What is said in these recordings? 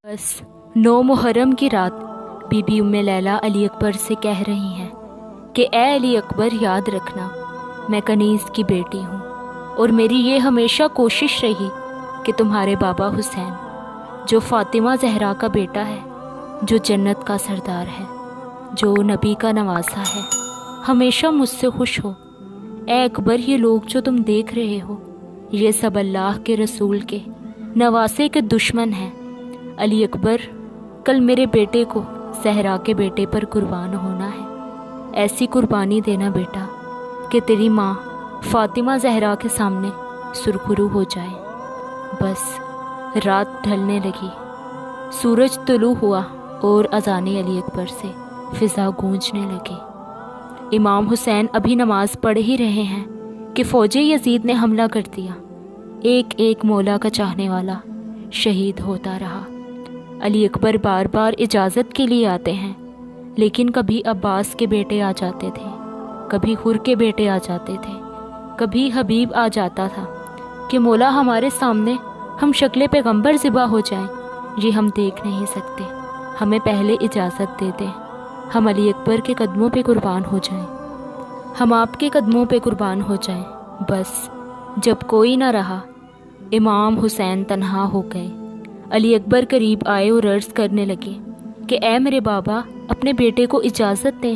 بس 9 محرم کی رات بی بی ام لیلہ علی اکبر سے کہہ رہی ہیں کہ اے علی اکبر، یاد رکھنا میں کنیز کی بیٹی ہوں، اور میری یہ ہمیشہ کوشش رہی کہ تمہارے بابا حسین، جو فاطمہ زہرا کا بیٹا ہے، جو جنت کا سردار ہے، جو نبی کا نواسا ہے، ہمیشہ مجھ سے خوش ہو۔ اے اکبر، یہ لوگ جو تم دیکھ رہے ہو، یہ سب اللہ کے رسول کے نواسے کے دشمن ہیں۔ علی اکبر، کل میرے بیٹے کو زہرا کے بیٹے پر قربان ہونا ہے۔ ایسی قربانی دینا بیٹا کہ تیری ماں فاطمہ زہرا کے سامنے سرخرو ہو جائے۔ بس رات ڈھلنے لگی، سورج طلوع ہوا اور اذان علی اکبر سے فضا گونجنے لگی۔ امام حسین ابھی نماز پڑھ ہی رہے ہیں کہ فوج یزید نے حملہ کر دیا۔ ایک ایک مولا کا چاہنے والا شہید ہوتا رہا۔ علی اکبر بار بار اجازت کے لیے آتے ہیں، لیکن کبھی عباس کے بیٹے آ جاتے تھے، کبھی حر کے بیٹے آ جاتے تھے، کبھی حبیب آ جاتا تھا کہ مولا ہمارے سامنے ہم شکل پیغمبر ذبح ہو جائیں، یہ ہم دیکھ نہیں سکتے، ہمیں پہلے اجازت دے دیں، ہم علی اکبر کے قدموں پہ قربان ہو جائیں، ہم آپ کے قدموں پہ قربان ہو جائیں۔ بس جب کوئی نہ رہا، امام حسین تنہا ہو گئے۔ علی اکبر قریب آئے اور عرض کرنے لگے کہ اے میرے بابا، اپنے بیٹے کو اجازت دیں،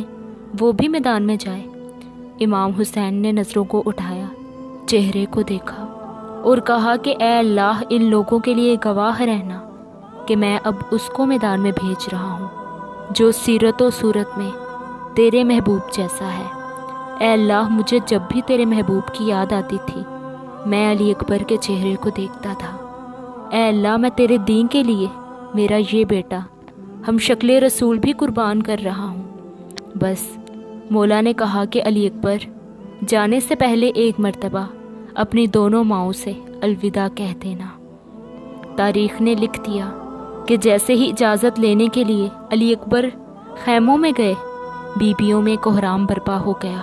وہ بھی میدان میں جائے۔ امام حسین نے نظروں کو اٹھایا، چہرے کو دیکھا اور کہا کہ اے اللہ، ان لوگوں کے لیے گواہ رہنا کہ میں اب اس کو میدان میں بھیج رہا ہوں جو سیرت و صورت میں تیرے محبوب جیسا ہے۔ اے اللہ، مجھے جب بھی تیرے محبوب کی یاد آتی تھی، میں علی اکبر کے چہرے کو دیکھتا تھا۔ اے اللہ، میں تیرے دین کے لیے میرا یہ بیٹا ہم شکل رسول بھی قربان کر رہا ہوں۔ بس مولا نے کہا کہ علی اکبر، جانے سے پہلے ایک مرتبہ اپنی دونوں ماؤں سے الوداع کہہ دینا۔ تاریخ نے لکھ دیا کہ جیسے ہی اجازت لینے کے لیے علی اکبر خیموں میں گئے، بیبیوں میں کوہرام برپا ہو گیا،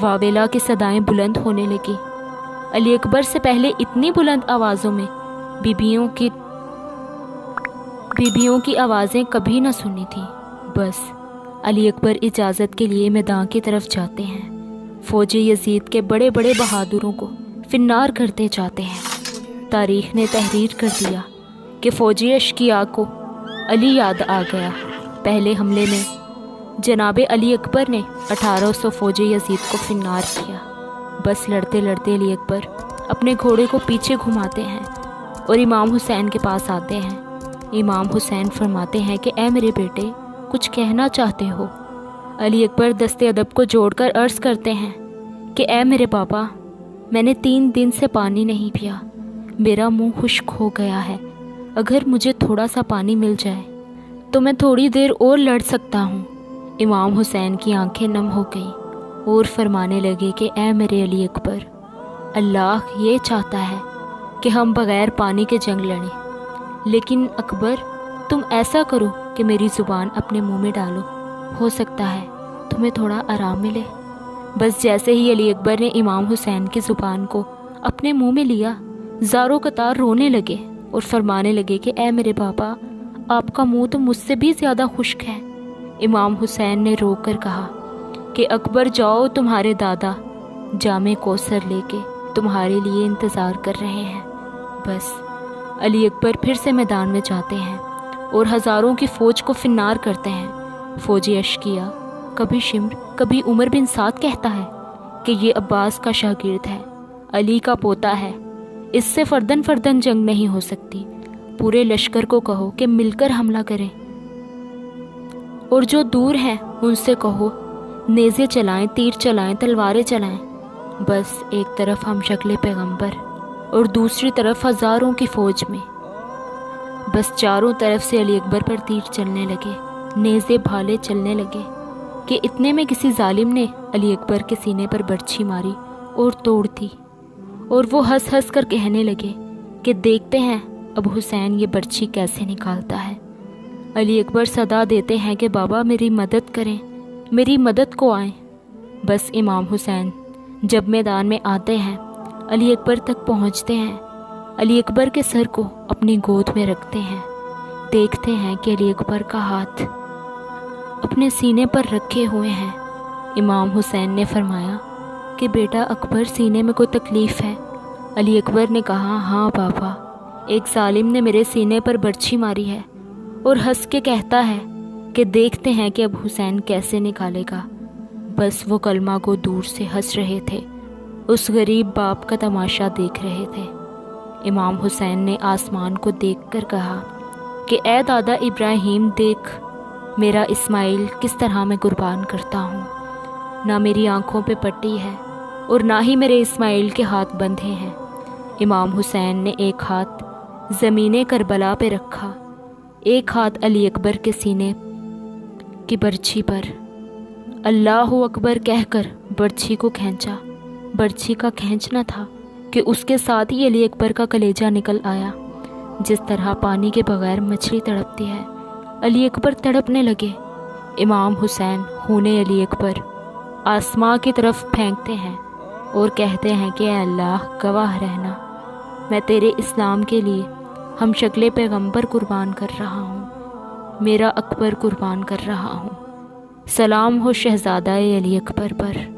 واویلا کی صدائیں بلند ہونے لگی۔ علی اکبر سے پہلے اتنی بلند آوازوں میں بیبیوں کی آوازیں کبھی نہ سنی تھی۔ بس علی اکبر اجازت کے لیے میدان کی طرف جاتے ہیں، فوج یزید کے بڑے بڑے بہادروں کو فنار کرتے جاتے ہیں۔ تاریخ نے تحریر کر دیا کہ فوجی اشقیاء کو علی یاد آ گیا۔ پہلے حملے میں جناب علی اکبر نے 1800 فوجی یزید کو فنار کیا۔ بس لڑتے لڑتے علی اکبر اپنے گھوڑے کو پیچھے گھماتے ہیں اور امام حسین کے پاس آتے ہیں۔ امام حسین فرماتے ہیں کہ اے میرے بیٹے، کچھ کہنا چاہتے ہو؟ علی اکبر دست ادب کو جوڑ کر عرض کرتے ہیں کہ اے میرے بابا، میں نے 3 دن سے پانی نہیں پیا، میرا منہ خشک ہو گیا ہے، اگر مجھے تھوڑا سا پانی مل جائے تو میں تھوڑی دیر اور لڑ سکتا ہوں۔ امام حسین کی آنکھیں نم ہو گئیں اور فرمانے لگے کہ اے میرے علی اکبر، اللہ یہ چاہتا ہے کہ ہم بغیر پانی کے جنگ لڑیں، لیکن اکبر تم ایسا کرو کہ میری زبان اپنے منہ میں ڈالو، ہو سکتا ہے تمہیں تھوڑا آرام ملے۔ بس جیسے ہی علی اکبر نے امام حسین کی زبان کو اپنے منہ میں لیا، زاروں قطار رونے لگے اور فرمانے لگے کہ اے میرے بابا، آپ کا منہ تو مجھ سے بھی زیادہ خشک ہے۔ امام حسین نے رو کر کہا کہ اکبر جاؤ، تمہارے دادا جام کوثر لے کے تمہارے لیے انتظار کر رہے ہیں۔ بس علی اکبر پھر سے میدان میں جاتے ہیں اور ہزاروں کی فوج کو فنار کرتے ہیں۔ فوجی اشقیاء، کبھی شمر کبھی عمر بن سعد کہتا ہے کہ یہ عباس کا شاگرد ہے، علی کا پوتا ہے، اس سے فردن فردن جنگ نہیں ہو سکتی، پورے لشکر کو کہو کہ مل کر حملہ کریں، اور جو دور ہیں ان سے کہو نیزے چلائیں، تیر چلائیں، تلواریں چلائیں۔ بس ایک طرف ہم شکل پیغمبر اور دوسری طرف ہزاروں کی فوج میں، بس چاروں طرف سے علی اکبر پر تیر چلنے لگے، نیزے بھالے چلنے لگے کہ اتنے میں کسی ظالم نے علی اکبر کے سینے پر برچھی ماری اور توڑ دی، اور وہ ہنس ہنس کر کہنے لگے کہ دیکھتے ہیں اب حسین یہ برچھی کیسے نکالتا ہے۔ علی اکبر صدا دیتے ہیں کہ بابا میری مدد کریں، میری مدد کو آئیں۔ بس امام حسین جب میدان میں آتے ہیں، علی اکبر تک پہنچتے ہیں، علی اکبر کے سر کو اپنی گود میں رکھتے ہیں، دیکھتے ہیں کہ علی اکبر کا ہاتھ اپنے سینے پر رکھے ہوئے ہیں۔ امام حسین نے فرمایا کہ بیٹا اکبر، سینے میں کوئی تکلیف ہے؟ علی اکبر نے کہا، ہاں بابا، ایک ظالم نے میرے سینے پر برچھی ماری ہے اور ہنس کے کہتا ہے کہ دیکھتے ہیں کہ اب حسین کیسے نکالے گا۔ بس وہ کلمہ کو دور سے ہنس رہے تھے، اس غریب باپ کا تماشا دیکھ رہے تھے۔ امام حسین نے آسمان کو دیکھ کر کہا کہ اے دادا ابراہیم، دیکھ میرا اسماعیل کس طرح میں قربان کرتا ہوں۔ نہ میری آنکھوں پہ پٹی ہے اور نہ ہی میرے اسماعیل کے ہاتھ بندھے ہیں۔ امام حسین نے ایک ہاتھ زمین کربلا پہ رکھا، ایک ہاتھ علی اکبر کے سینے کی برچھی پر، اللہ اکبر کہہ کر برچھی کو کھینچا۔ برچھی کا کھینچنا تھا کہ اس کے ساتھ ہی علی اکبر کا کلیجہ نکل آیا۔ جس طرح پانی کے بغیر مچھلی تڑپتی ہے، علی اکبر تڑپنے لگے۔ امام حسین خون علی اکبر آسماں کی طرف پھینکتے ہیں اور کہتے ہیں کہ اے اللہ، گواہ رہنا، میں تیرے اسلام کے لیے ہم شکل پیغمبر قربان کر رہا ہوں، میرا اکبر قربان کر رہا ہوں۔ سلام ہو شہزادہ علی اکبر پر۔